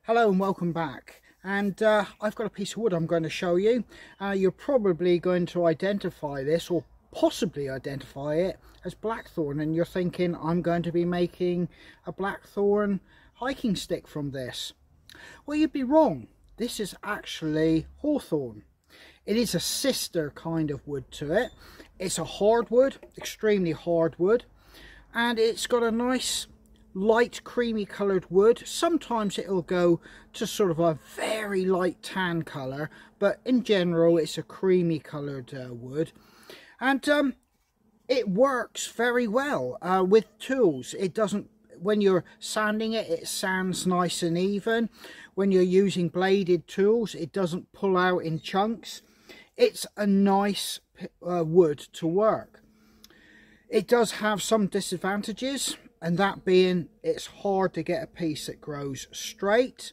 Hello and welcome back. And I've got a piece of wood I'm going to show you. You're probably going to identify this, or possibly identify it, as blackthorn, and you're thinking I'm going to be making a blackthorn hiking stick from this. Well, you'd be wrong. This is actually hawthorn. It is a sister kind of wood to it. It's a hardwood, extremely hardwood, and it's got a nice light creamy coloured wood. Sometimes it'll go to sort of a very light tan colour, but in general it's a creamy coloured wood, and it works very well with tools. It doesn't, when you're sanding it, it sands nice and even. When you're using bladed tools, it doesn't pull out in chunks. It's a nice wood to work. It does have some disadvantages, and that being it's hard to get a piece that grows straight.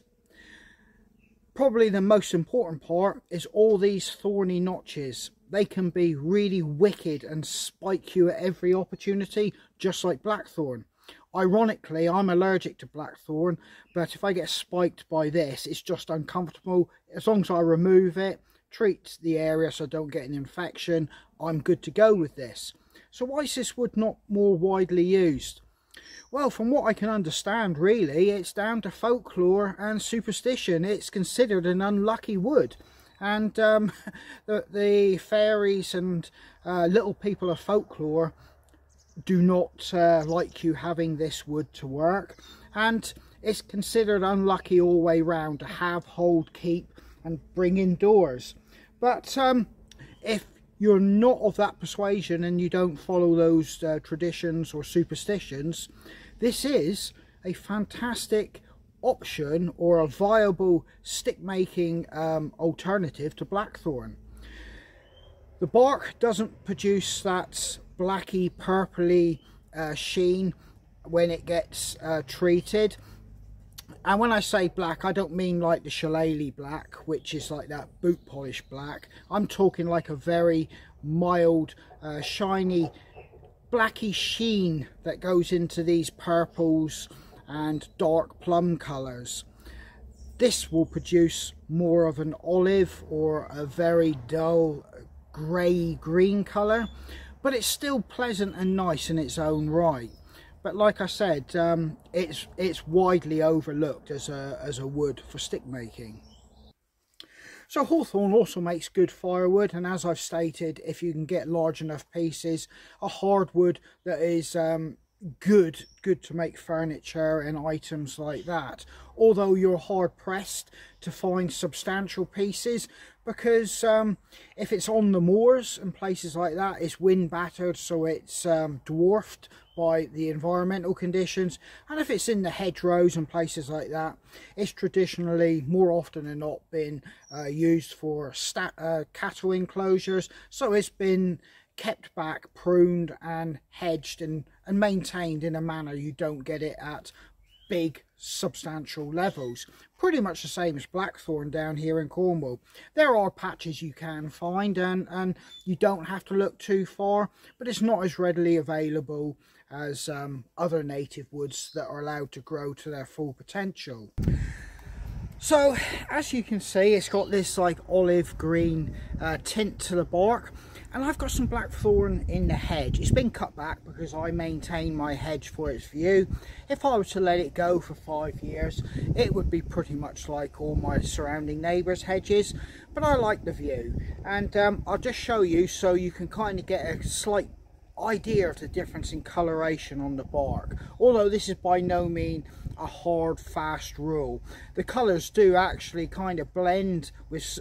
Probably the most important part is all these thorny notches. They can be really wicked and spike you at every opportunity, just like blackthorn. Ironically, I'm allergic to blackthorn, but if I get spiked by this, it's just uncomfortable. As long as I remove it, treat the area so I don't get an infection, I'm good to go with this. So why is this wood not more widely used? Well, from what I can understand, really, it's down to folklore and superstition. It's considered an unlucky wood, and the fairies and little people of folklore do not like you having this wood to work, and it's considered unlucky all the way round to have, hold, keep and bring indoors. But if you're not of that persuasion and you don't follow those traditions or superstitions, this is a fantastic option or a viable stick making alternative to blackthorn. The bark doesn't produce that blacky purpley sheen when it gets treated. And when I say black, I don't mean like the shillelagh black, which is like that boot polish black. I'm talking like a very mild, shiny, blacky sheen that goes into these purples and dark plum colours. This will produce more of an olive or a very dull grey green colour, but it's still pleasant and nice in its own right. But like I said, it's widely overlooked as a wood for stick making. So hawthorn also makes good firewood, and as I've stated, if you can get large enough pieces, a hardwood that is good to make furniture and items like that. Although you're hard pressed to find substantial pieces, because if it's on the moors and places like that, it's wind battered, so it's dwarfed by the environmental conditions. And if it's in the hedgerows and places like that, it's traditionally more often than not been used for cattle enclosures, so it's been kept back, pruned and hedged and maintained in a manner you don't get it at big substantial levels. Pretty much the same as blackthorn down here in Cornwall. There are patches you can find, and you don't have to look too far, but it's not as readily available as other native woods that are allowed to grow to their full potential. So as you can see, it's got this like olive green tint to the bark, and I've got some blackthorn in the hedge. It's been cut back because I maintain my hedge for its view. If I was to let it go for 5 years, it would be pretty much like all my surrounding neighbours' hedges, but I like the view, and I'll just show you so you can kind of get a slight idea of the difference in coloration on the bark. Although this is by no means a hard fast rule, the colours do actually kind of blend with.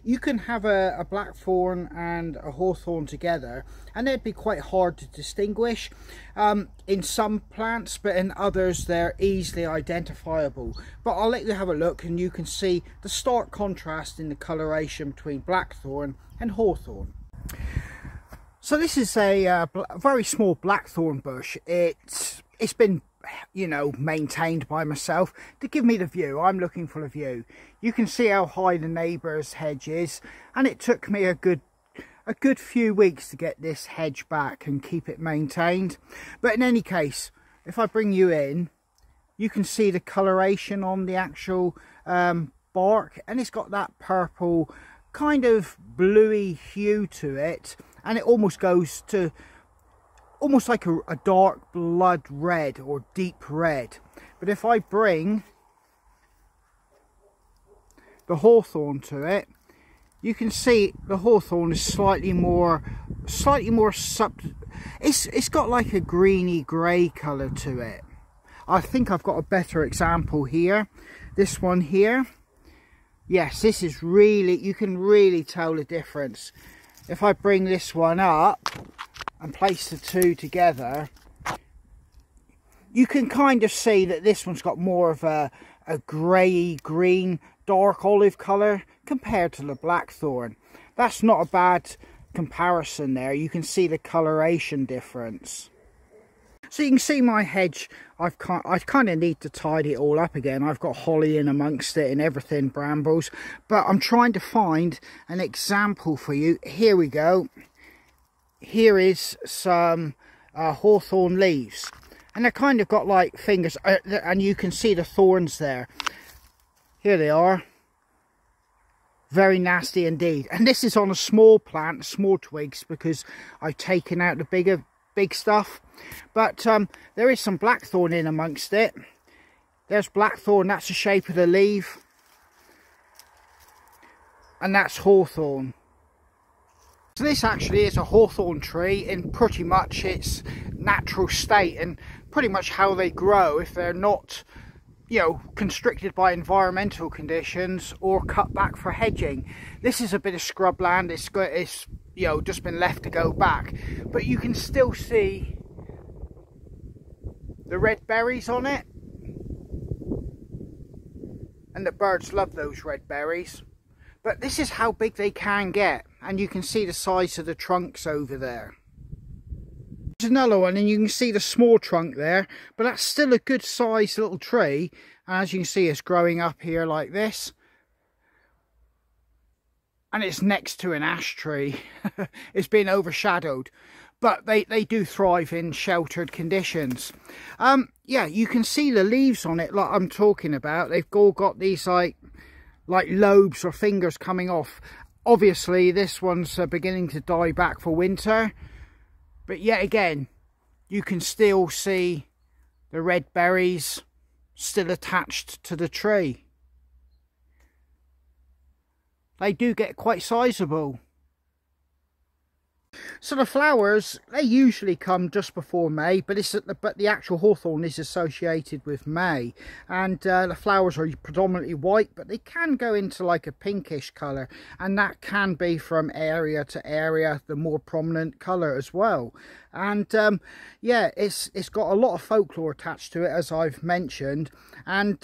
You can have a blackthorn and a hawthorn together and they'd be quite hard to distinguish in some plants, but in others they're easily identifiable. But I'll let you have a look and you can see the stark contrast in the coloration between blackthorn and hawthorn. So this is a very small blackthorn bush. It's been, you know, maintained by myself to give me the view. I'm looking for a view. You can see how high the neighbour's hedge is, and it took me a good few weeks to get this hedge back and keep it maintained. But in any case, if I bring you in, you can see the coloration on the actual bark, and it's got that purple kind of bluey hue to it, and it almost goes to almost like a dark blood red or deep red. But if I bring the hawthorn to it, you can see the hawthorn is slightly more it's got like a greeny grey colour to it. I think I've got a better example here. This one here, yes, this is really, you can really tell the difference. If I bring this one up and place the two together, you can kind of see that this one's got more of a grey green dark olive colour compared to the blackthorn. That's not a bad comparison there. You can see the coloration difference. So you can see my hedge, I kind of need to tidy it all up again. I've got holly in amongst it and everything, brambles, but I'm trying to find an example for you. Here we go. Here is some hawthorn leaves, and they're kind of got like fingers, and you can see the thorns there. Here they are. Very nasty indeed. And this is on a small plant, small twigs, because I've taken out the big stuff. But there is some blackthorn in amongst it. There's blackthorn, that's the shape of the leaf. And that's hawthorn. So this actually is a hawthorn tree in pretty much its natural state, and pretty much how they grow if they're not, you know, constricted by environmental conditions or cut back for hedging. This is a bit of scrubland. It's you know, just been left to go back, but you can still see the red berries on it, and the birds love those red berries. But this is how big they can get, and you can see the size of the trunks over there. There's another one, and you can see the small trunk there, but that's still a good sized little tree. And as you can see, it's growing up here like this, and it's next to an ash tree. It's been overshadowed, but they do thrive in sheltered conditions. Yeah, you can see the leaves on it like I'm talking about. They've all got these like lobes or fingers coming off. Obviously this one's beginning to die back for winter, but yet again you can still see the red berries still attached to the tree. They do get quite sizable. So the flowers, they usually come just before May, but the actual hawthorn is associated with May, and the flowers are predominantly white, but they can go into like a pinkish colour, and that can be from area to area the more prominent colour as well. And yeah, it's got a lot of folklore attached to it, as I've mentioned, and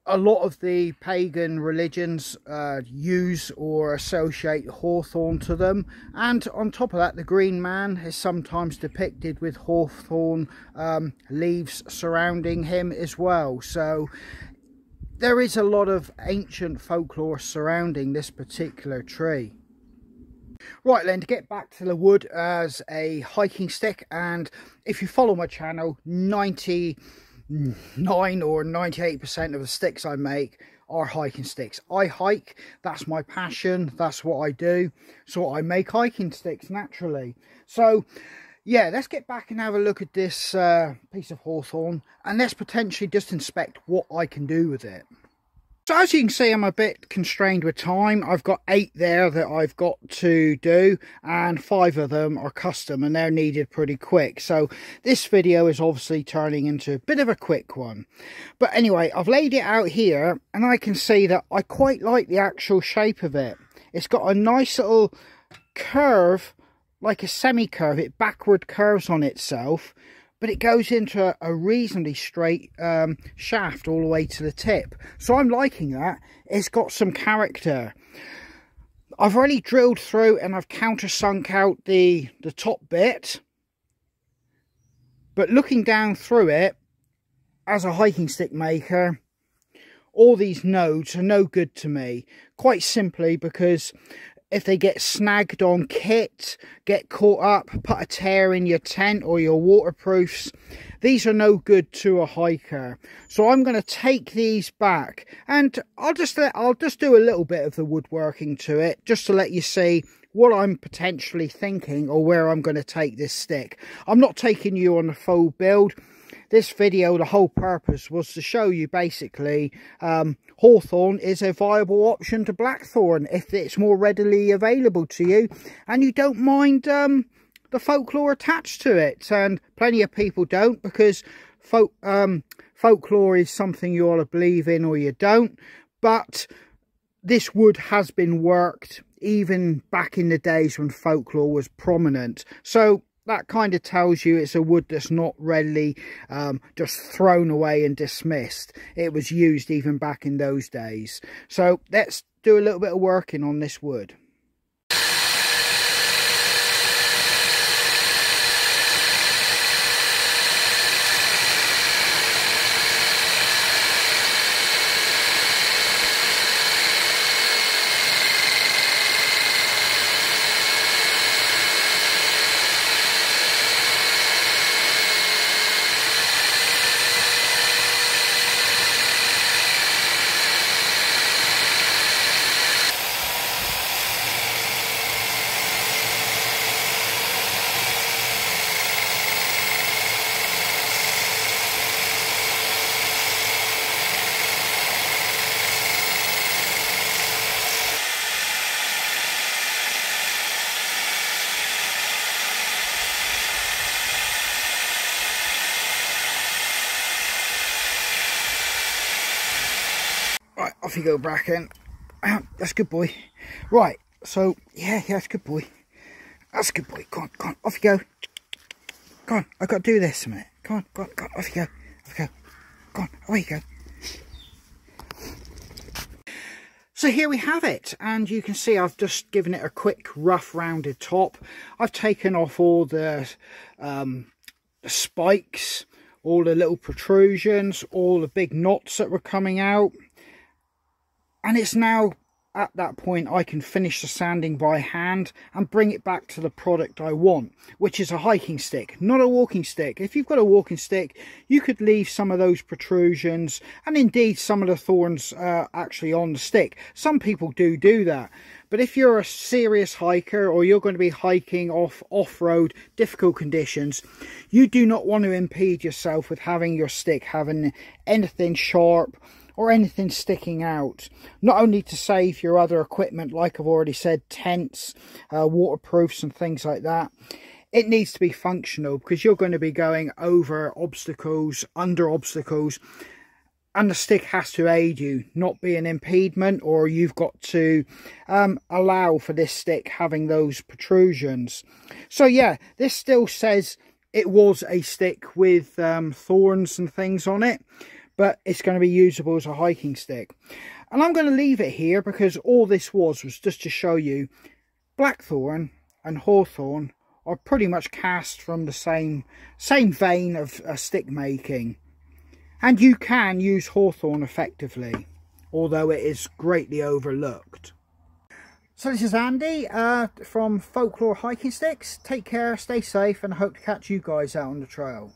a lot of the pagan religions use or associate hawthorn to them. And on top of that, the Green Man is sometimes depicted with hawthorn leaves surrounding him as well. So there is a lot of ancient folklore surrounding this particular tree. Right then, to get back to the wood as a hiking stick, and if you follow my channel, 99 or 98% of the sticks I make are hiking sticks. I hike, that's my passion, that's what I do, so I make hiking sticks naturally. So yeah, let's get back and have a look at this piece of hawthorn, and let's potentially just inspect what I can do with it. So as you can see, I'm a bit constrained with time. I've got 8 there that I've got to do, and 5 of them are custom and they're needed pretty quick. So this video is obviously turning into a bit of a quick one. But anyway, I've laid it out here, and I can see that I quite like the actual shape of it. It's got a nice little curve, like a semi-curve. It backward curves on itself, but it goes into a reasonably straight shaft all the way to the tip. So I'm liking that. It's got some character. I've already drilled through and I've countersunk out the top bit. But looking down through it, as a hiking stick maker, all these nodes are no good to me. Quite simply because if they get snagged on kit, get caught up, put a tear in your tent or your waterproofs, these are no good to a hiker. So I'm going to take these back, and I'll just do a little bit of the woodworking to it, just to let you see what I'm potentially thinking or where I'm going to take this stick. I'm not taking you on a full build. This video, the whole purpose was to show you basically hawthorn is a viable option to blackthorn if it's more readily available to you and you don't mind the folklore attached to it. And plenty of people don't, because folklore is something you ought to believe in or you don't. But this wood has been worked even back in the days when folklore was prominent. So that kind of tells you it's a wood that's not readily just thrown away and dismissed. It was used even back in those days. So let's do a little bit of working on this wood. Right, off you go, Bracken. That's a good boy. Right, so, yeah, that's a good boy. That's a good boy. Go on, off you go. Go on, I've got to do this a minute. Go on, off you go. Off you go. Go on, away you go. So here we have it, and you can see I've just given it a quick rough rounded top. I've taken off all the spikes, all the little protrusions, all the big knots that were coming out. And it's now at that point I can finish the sanding by hand and bring it back to the product I want, which is a hiking stick, not a walking stick. If you've got a walking stick, you could leave some of those protrusions and indeed some of the thorns actually on the stick. Some people do that. But if you're a serious hiker or you're going to be hiking off-road, difficult conditions, you do not want to impede yourself with having your stick having anything sharp or anything sticking out. Not only to save your other equipment, like I've already said, tents, waterproofs and things like that, it needs to be functional, because you're going to be going over obstacles, under obstacles, and the stick has to aid you, not be an impediment, or you've got to allow for this stick having those protrusions. So yeah, this still says it was a stick with thorns and things on it, but it's going to be usable as a hiking stick. And I'm going to leave it here, because all this was just to show you blackthorn and hawthorn are pretty much cast from the same vein of stick making. And you can use hawthorn effectively, although it is greatly overlooked. So this is Andy from Folklore Hiking Sticks. Take care, stay safe, and I hope to catch you guys out on the trail.